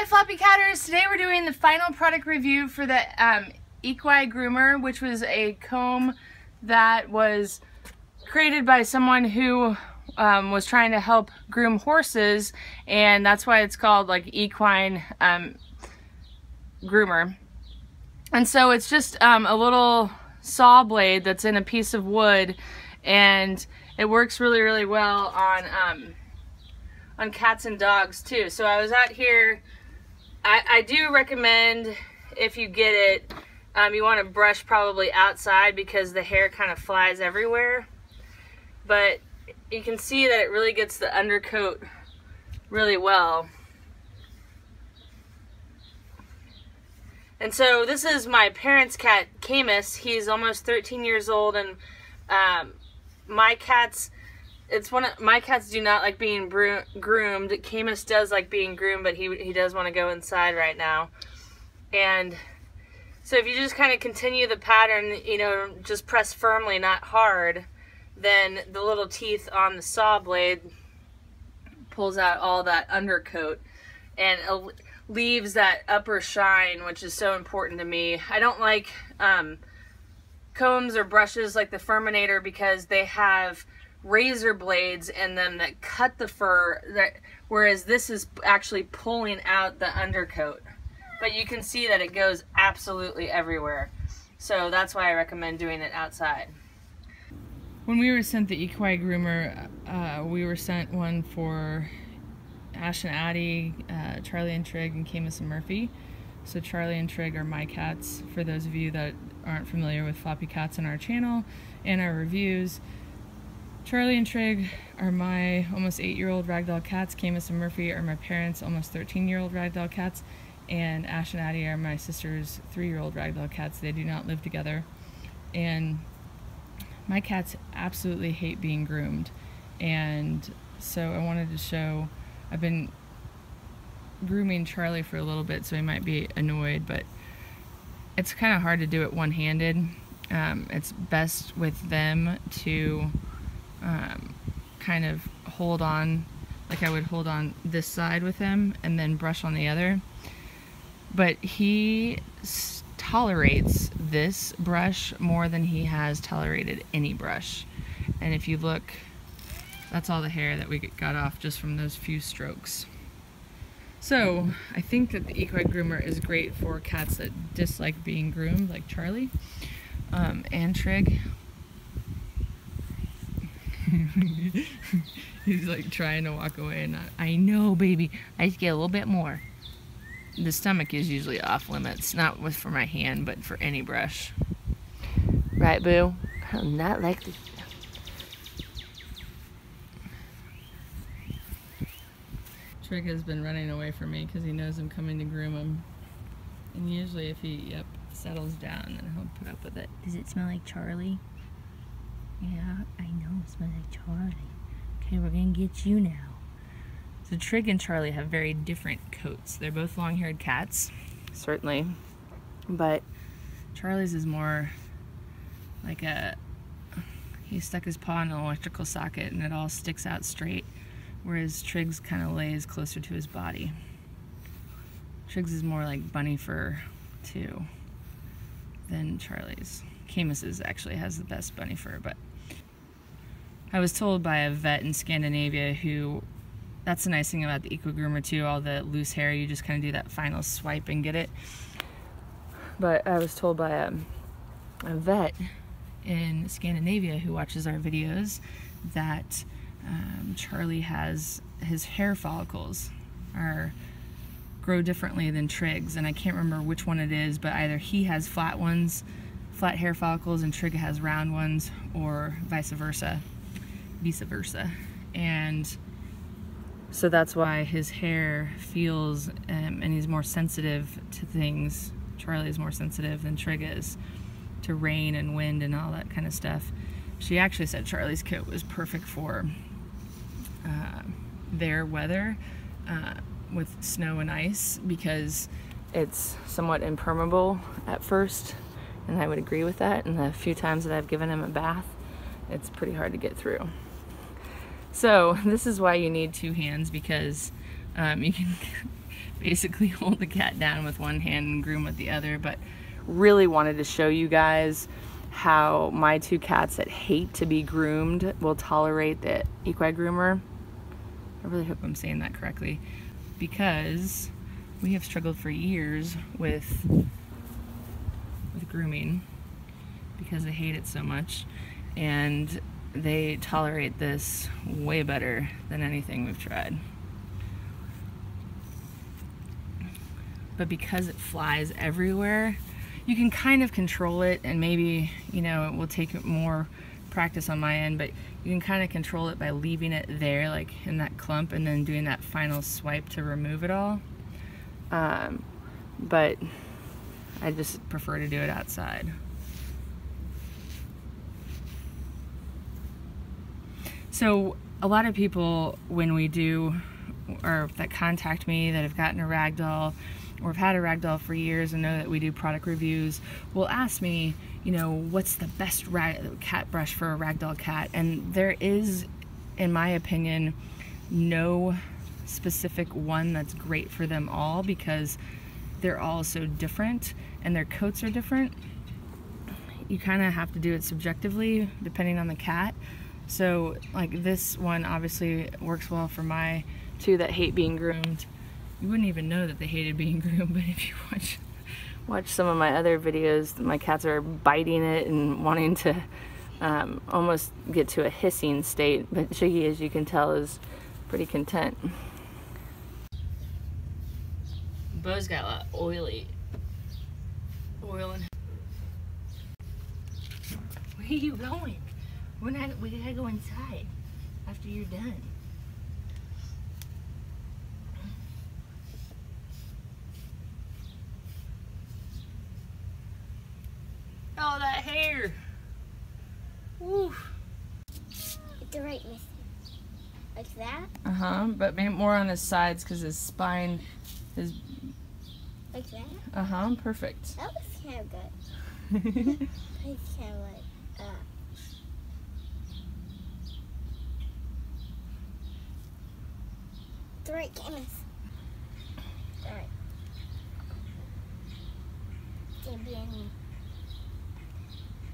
Floppycatters! Today we're doing the final product review for the EquiGroomer, which was a comb that was created by someone who was trying to help groom horses, and that's why it's called like equine groomer. And so it's just a little saw blade that's in a piece of wood, and it works really well on cats and dogs too. So I was out here. I do recommend, if you get it, you want to brush probably outside because the hair kind of flies everywhere. But you can see that it really gets the undercoat really well. And so this is my parents' cat, Camus. He's almost 13 years old, and my cats do not like being groomed. Camus does like being groomed, but he does want to go inside right now. And so if you just kind of continue the pattern, you know, just press firmly, not hard, then the little teeth on the saw blade pulls out all that undercoat and leaves that upper shine, which is so important to me. I don't like combs or brushes like the Furminator because they have razor blades in them that cut the fur, whereas this is actually pulling out the undercoat. But you can see that it goes absolutely everywhere. So that's why I recommend doing it outside. When we were sent the EquiGroomer, we were sent one for Ash and Addie, Charlie and Trig, and Camus and Murphy. So Charlie and Trig are my cats, for those of you that aren't familiar with Floppycats on our channel and our reviews. Charlie and Trig are my almost 8-year-old Ragdoll cats. Camus and Murphy are my parents' almost 13-year-old Ragdoll cats. And Ash and Addie are my sister's 3-year-old Ragdoll cats. They do not live together. And my cats absolutely hate being groomed. And so I wanted to show, I've been grooming Charlie for a little bit, so he might be annoyed, but it's kind of hard to do it one-handed. It's best with them to kind of hold on, like I would hold on this side with him and then brush on the other. But he tolerates this brush more than he has tolerated any brush. And if you look, that's all the hair that we got off just from those few strokes. So I think that the EquiGroomer is great for cats that dislike being groomed, like Charlie and Trig. He's like trying to walk away and I know, baby, I just get a little bit more. The stomach is usually off limits, not for my hand, but for any brush. Right, boo? I'm not like this. Trig has been running away from me because he knows I'm coming to groom him. And usually if he, settles down, then he'll put up with it. Does it smell like Charlie? Yeah, I know it smells like Charlie. Okay, we're gonna get you now. So Trig and Charlie have very different coats. They're both long-haired cats, certainly, but Charlie's is more like he stuck his paw in an electrical socket and it all sticks out straight, whereas Trig's kind of lays closer to his body. Trig's is more like bunny fur, too, than Charlie's. Camus's actually has the best bunny fur, but I was told by a vet in Scandinavia who, that's the nice thing about the EquiGroomer too, all the loose hair, you just kind of do that final swipe and get it. But I was told by a vet in Scandinavia who watches our videos that Charlie has, his hair follicles grow differently than Trig's, and I can't remember which one it is, but either he has flat hair follicles and Trig has round ones, or vice versa. And so that's why his hair feels, and he's more sensitive to things. Charlie is more sensitive than Trig is to rain and wind and all that kind of stuff. She actually said Charlie's coat was perfect for their weather with snow and ice because it's somewhat impermeable at first, and I would agree with that. And the few times that I've given him a bath, it's pretty hard to get through. So this is why you need two hands, because you can basically hold the cat down with one hand and groom with the other, but really wanted to show you guys how my two cats that hate to be groomed will tolerate the EquiGroomer. I really hope I'm saying that correctly, because we have struggled for years with grooming because they hate it so much, and they tolerate this way better than anything we've tried. But because it flies everywhere, you can kind of control it, and maybe, you know, it will take more practice on my end, but you can kind of control it by leaving it there, like in that clump, and then doing that final swipe to remove it all. But I just prefer to do it outside. So a lot of people, when we do, or that contact me that have gotten a Ragdoll or have had a Ragdoll for years and know that we do product reviews, will ask me, you know, what's the best cat brush for a Ragdoll cat? And there is, in my opinion, no specific one that's great for them all, because they're all so different and their coats are different. You kind of have to do it subjectively depending on the cat. So like this one obviously works well for my two that hate being groomed. You wouldn't even know that they hated being groomed, but if you watch some of my other videos, my cats are biting it and wanting to almost get to a hissing state, but Shiggy, as you can tell, is pretty content. Bo's got a lot of oil in. Where are you going? We gotta go inside after you're done. Oh, that hair! Woo! It's right missing. Like that? Uh-huh, but maybe more on his sides because his spine is... Like that? Uh-huh, perfect. That looks kind of good. It's kind of like the right canvas. Alright. Can't be any.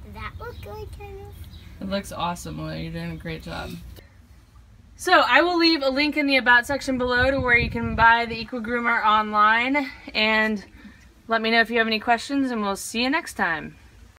Does that look good, kind of? It looks awesome, Willie. You're doing a great job. So I will leave a link in the About section below to where you can buy the EquiGroomer online, and let me know if you have any questions, and we'll see you next time.